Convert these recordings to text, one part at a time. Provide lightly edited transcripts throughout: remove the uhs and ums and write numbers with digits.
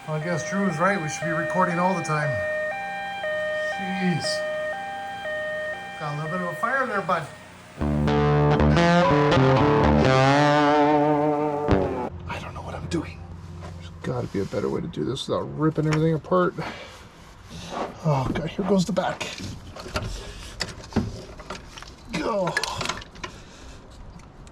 Well, I guess Drew was right. We should be recording all the time. Jeez. Got a little bit of a fire there, bud. I don't know what I'm doing. There's got to be a better way to do this without ripping everything apart. Oh, God, here goes the back. Go.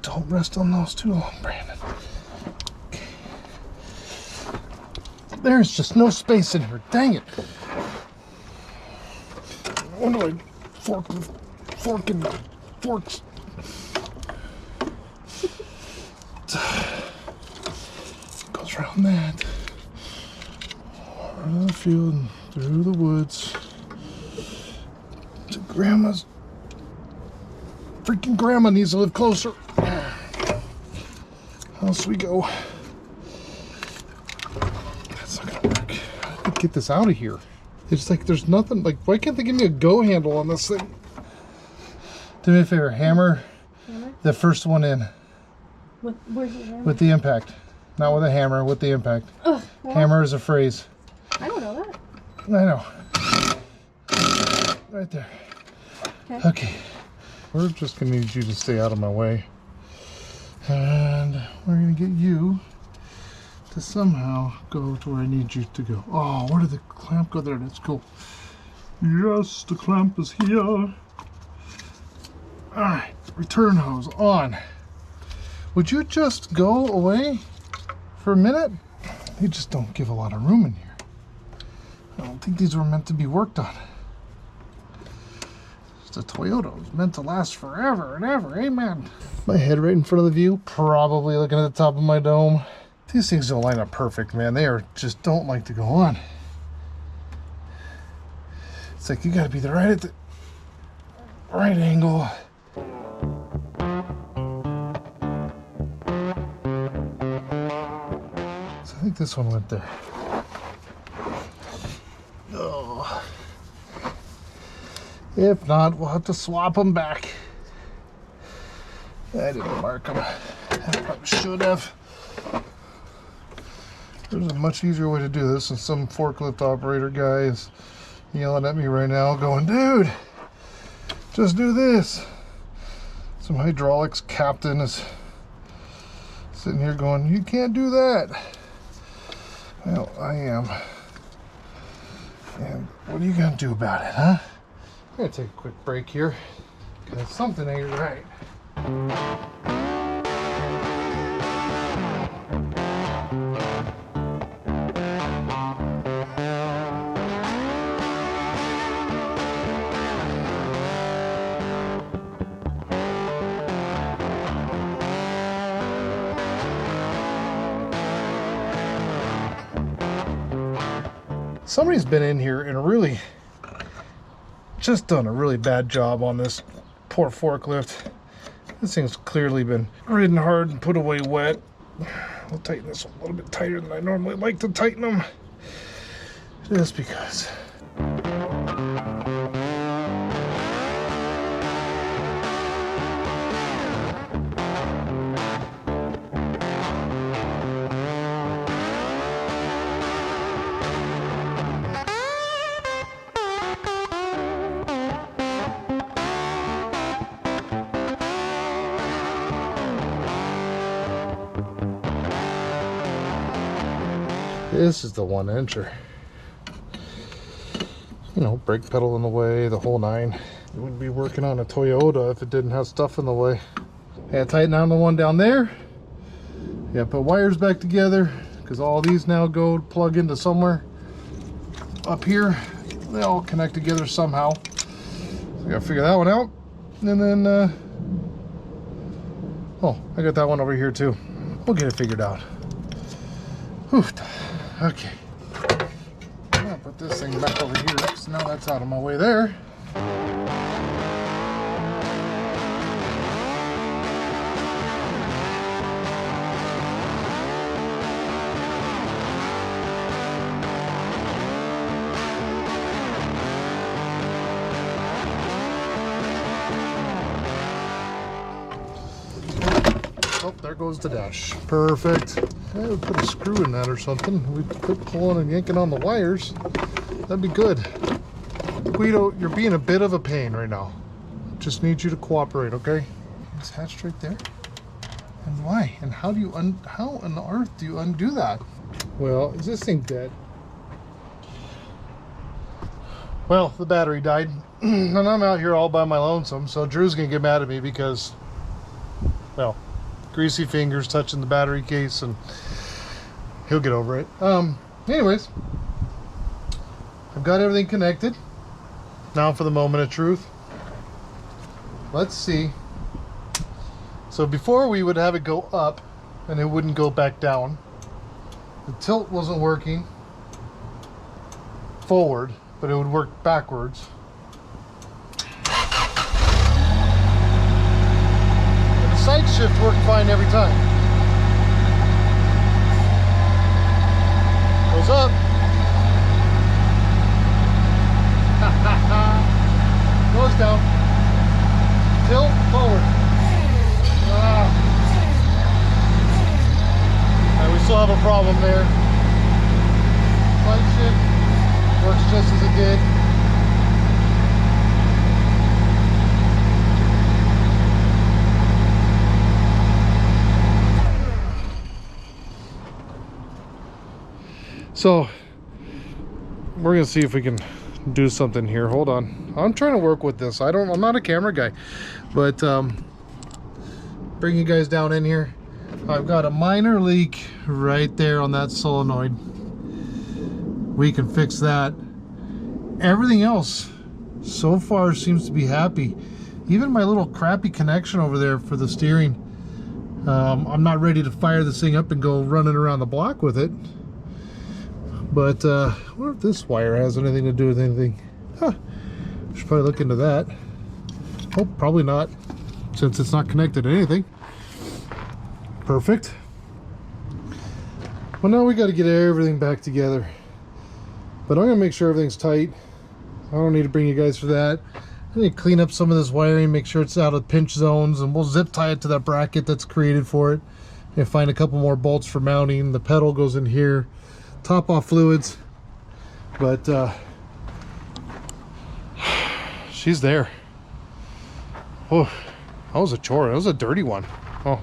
Don't rest on those too long, Brandon. Okay. There's just no space in here. Dang it. What do I forking forks? Goes around that. Around the field and through the woods to Grandma's. Freaking Grandma needs to live closer. Else we go. That's not gonna work. I have to get this out of here. It's like there's nothing. Like, why can't they give me a go handle on this thing? Do me a favor, hammer the first one in. Where's the hammer? With the impact. Not with a hammer, with the impact. Well, hammer is a phrase. I don't know that. I know. Right there. Okay. We're just going to need you to stay out of my way. And we're going to get you to somehow go to where I need you to go. Oh, where did the clamp go? There, that's cool. Yes, the clamp is here. Alright, return hose on. Would you just go away for a minute? You just don't give a lot of room in here. I don't think these were meant to be worked on. It's a Toyota. It's meant to last forever and ever. Amen. My head right in front of the view, probably looking at the top of my dome. These things don't line up perfect, man. They are just don't like to go on. It's like you got to be right at the right angle. So I think this one went there. Oh. If not, we'll have to swap them back. I didn't mark them. I probably should have. There's a much easier way to do this, and some forklift operator guy is yelling at me right now going, dude, just do this. Some hydraulics captain is sitting here going, you can't do that. Well, I am. And what are you gonna do about it, huh? I'm gonna take a quick break here because something ain't right. Somebody's been in here and really just done a really bad job on this poor forklift. This thing's clearly been ridden hard and put away wet. I'll tighten this a little bit tighter than I normally like to tighten them. Just because. This is the 1-incher. You know, brake pedal in the way, the whole nine. It wouldn't be working on a Toyota if it didn't have stuff in the way. I gotta tighten down the one down there. Yeah, put wires back together because all these now go plug into somewhere up here. They all connect together somehow. So I gotta figure that one out. And then, oh, I got that one over here too. We'll get it figured out. Whew. Okay, I'm gonna put this thing back over here because now that's out of my way there. Oh, there there goes the dash. Perfect. Yeah, we put a screw in that or something. We quit pulling and yanking on the wires. That'd be good. Guido, you're being a bit of a pain right now. Just need you to cooperate, okay? It's hatched right there. And why? And how do you how on earth do you undo that? Well, is this thing dead? Well, the battery died, and I'm out here all by my lonesome, so Drew's gonna get mad at me because, well, greasy fingers touching the battery case, and he'll get over it. Anyways, I've got everything connected. Now for the moment of truth. Let's see. So before we would have it go up, and it wouldn't go back down. The tilt wasn't working forward, but it would work backwards. And the side shift worked fine every time. Goes up. Goes down. Tilt forward. And we still have a problem there. Side shift works just as it did. So we're gonna see if we can do something here. Hold on. I'm trying to work with this. I'm not a camera guy, but bring you guys down in here. I've got a minor leak right there on that solenoid. We can fix that. Everything else so far seems to be happy. Even my little crappy connection over there for the steering. I'm not ready to fire this thing up and go running around the block with it. But I wonder if this wire has anything to do with anything. Huh. Should probably look into that. Oh, probably not, since it's not connected to anything. Perfect. Well, now we got to get everything back together. But I'm gonna make sure everything's tight. I don't need to bring you guys for that. I need to clean up some of this wiring, make sure it's out of pinch zones, and we'll zip tie it to that bracket that's created for it. And find a couple more bolts for mounting. The pedal goes in here. Top off fluids. But she's there. Oh, that was a chore. That was a dirty one. Oh,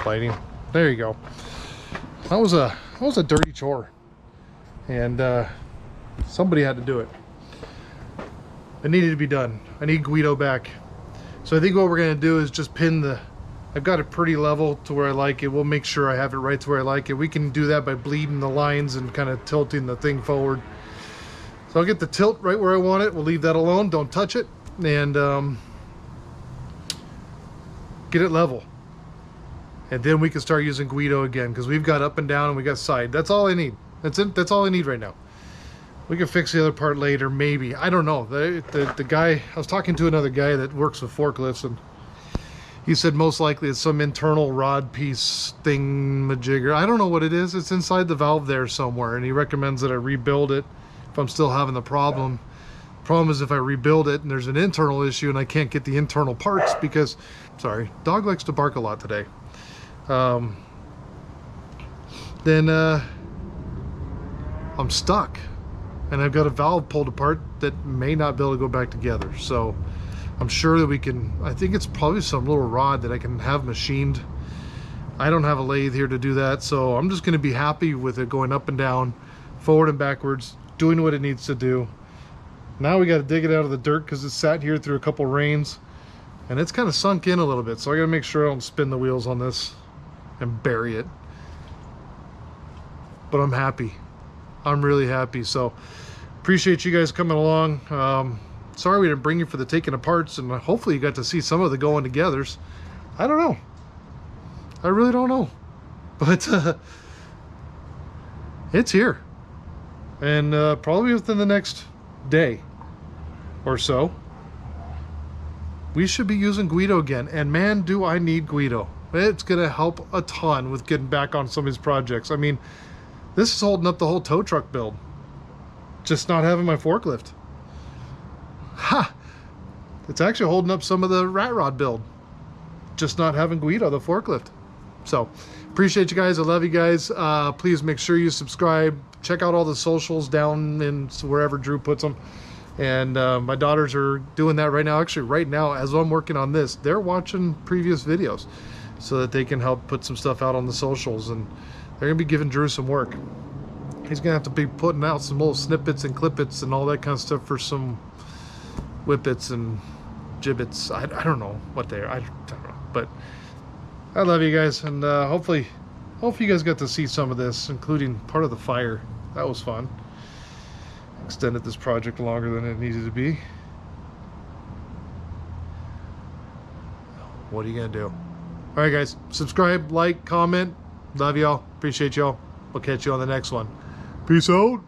lighting. There you go. That was a dirty chore. And somebody had to do it. It needed to be done. I need Guido back. So I think what we're gonna do is just pin the, I've got it pretty level to where I like it. We'll make sure I have it right to where I like it. We can do that by bleeding the lines and kind of tilting the thing forward. So I'll get the tilt right where I want it. We'll leave that alone. Don't touch it. And get it level. And then we can start using Guido again, because we've got up and down and we got side. That's all I need. That's it. That's all I need right now. We can fix the other part later, maybe. I don't know. The guy, I was talking to another guy that works with forklifts, and he said most likely it's some internal rod piece thing majigger. I don't know what it is. It's inside the valve there somewhere, and he recommends that I rebuild it if I'm still having the problem. Problem is if I rebuild it and there's an internal issue and I can't get the internal parts because, sorry, dog likes to bark a lot today. Then I'm stuck. And I've got a valve pulled apart that may not be able to go back together. So I'm sure that we can, I think it's probably some little rod that I can have machined. I don't have a lathe here to do that. So I'm just gonna be happy with it going up and down, forward and backwards, doing what it needs to do. Now we gotta dig it out of the dirt because it's sat here through a couple rains and it's kind of sunk in a little bit. So I gotta make sure I don't spin the wheels on this and bury it. But I'm happy. I'm really happy. So appreciate you guys coming along. Sorry we didn't bring you for the taking of parts, and hopefully you got to see some of the going togethers. I don't know. I really don't know. But it's here. And probably within the next day or so, we should be using Guido again. And man, do I need Guido. It's going to help a ton with getting back on some of these projects. I mean, this is holding up the whole tow truck build. Just not having my forklift. Ha! It's actually holding up some of the rat rod build. Just not having Guido, the forklift. So appreciate you guys. I love you guys. Please make sure you subscribe. Check out all the socials down in wherever Drew puts them. And my daughters are doing that right now. Actually, right now, as I'm working on this, they're watching previous videos so that they can help put some stuff out on the socials. And they're going to be giving Drew some work. He's going to have to be putting out some little snippets and clippets and all that kind of stuff for some whippets and gibbets. I don't know what they are. I don't know. But I love you guys. And hopefully you guys got to see some of this, including part of the fire. That was fun. Extended this project longer than it needed to be. What are you going to do? All right, guys. Subscribe, like, comment. Love y'all. Appreciate y'all. We'll catch you on the next one. Peace out.